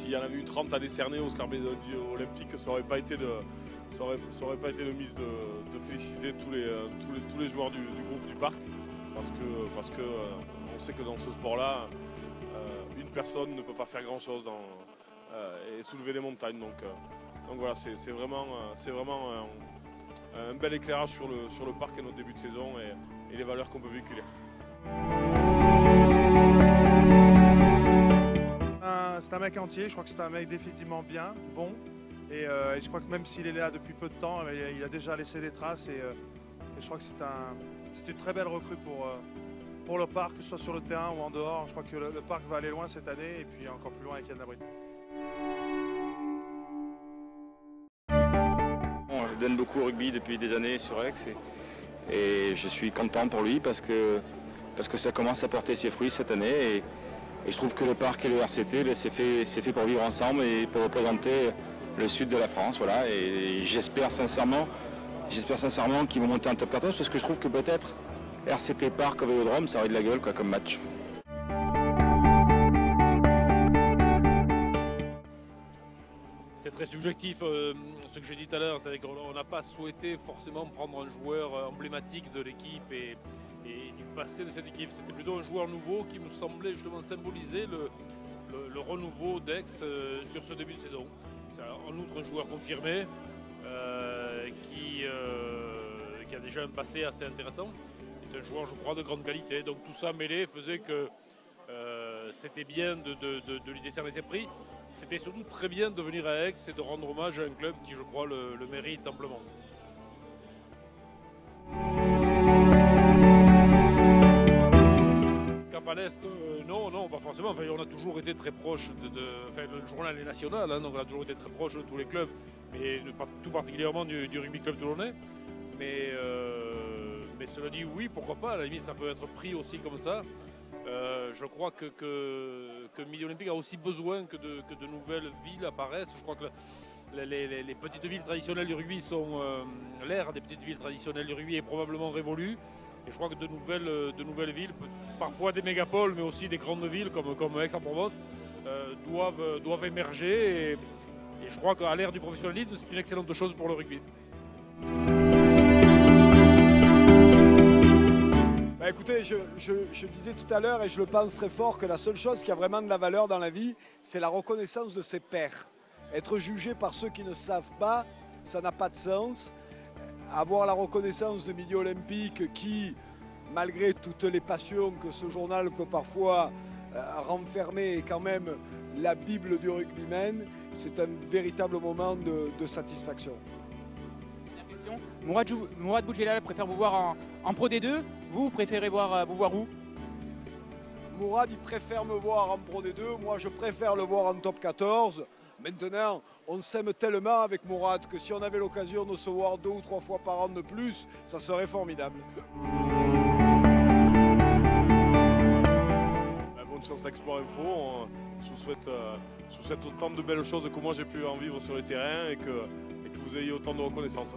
s'il y en avait eu 30 à décerner au Scarpe olympique, ça n'aurait pas été de mise de féliciter tous les joueurs du groupe du parc. Parce que on sait que dans ce sport-là, une personne ne peut pas faire grand-chose et soulever les montagnes. Donc voilà, c'est vraiment un bel éclairage sur le parc et notre début de saison et les valeurs qu'on peut véhiculer. C'est un mec entier, je crois que c'est un mec définitivement bien, bon. Et je crois que même s'il est là depuis peu de temps, il a déjà laissé des traces. Et je crois que c'est une très belle recrue pour le parc, que ce soit sur le terrain ou en dehors. Je crois que le parc va aller loin cette année et puis encore plus loin avec Yann Labrit. On donne beaucoup au rugby depuis des années sur Aix et je suis content pour lui parce que ça commence à porter ses fruits cette année. Et je trouve que le parc et le RCT, c'est fait pour vivre ensemble et pour représenter le sud de la France. Voilà. Et j'espère sincèrement qu'ils vont monter en top 14 parce que je trouve que peut-être RCT Parc au Vélodrome, ça aurait de la gueule comme match. C'est très subjectif ce que j'ai dit tout à l'heure, c'est-à-dire qu'on n'a pas souhaité forcément prendre un joueur emblématique de l'équipe et du passé de cette équipe. C'était plutôt un joueur nouveau qui nous semblait justement symboliser le renouveau d'Aix sur ce début de saison. C'est en outre un joueur confirmé qui a déjà un passé assez intéressant. C'est un joueur, je crois, de grande qualité. Donc tout ça mêlé faisait que c'était bien de lui décerner ses prix. C'était surtout très bien de venir à Aix et de rendre hommage à un club qui, je crois, le mérite amplement. Cap à l'Est, non, pas forcément. Enfin, on a toujours été très proche le journal est national, hein, donc on a toujours été très proche de tous les clubs, mais tout particulièrement du rugby club toulonnais. Mais cela dit, oui, pourquoi pas, à la limite, ça peut être pris aussi comme ça. Je crois que Midi Olympique a aussi besoin que de nouvelles villes apparaissent. Je crois que les petites villes traditionnelles du rugby sont... l'ère des petites villes traditionnelles du rugby est probablement révolue. Et je crois que de nouvelles villes, parfois des mégapoles, mais aussi des grandes villes comme Aix-en-Provence, doivent émerger. Et je crois qu'à l'ère du professionnalisme, c'est une excellente chose pour le rugby. Écoutez, je disais tout à l'heure et je le pense très fort que la seule chose qui a vraiment de la valeur dans la vie, c'est la reconnaissance de ses pairs. Être jugé par ceux qui ne savent pas, ça n'a pas de sens. Avoir la reconnaissance de Midi Olympique qui, malgré toutes les passions que ce journal peut parfois renfermer, est quand même la Bible du rugbyman, c'est un véritable moment de satisfaction. Mourad Boudjelal préfère vous voir en Pro D2. Vous préférez vous voir où? Mourad, il préfère me voir en Pro D2. Moi, je préfère le voir en Top 14. Maintenant, on s'aime tellement avec Mourad que si on avait l'occasion de se voir 2 ou 3 fois par an de plus, ça serait formidable. Bonne chance à Export Info. Je vous souhaite autant de belles choses que moi j'ai pu en vivre sur les terrains et que vous ayez autant de reconnaissance.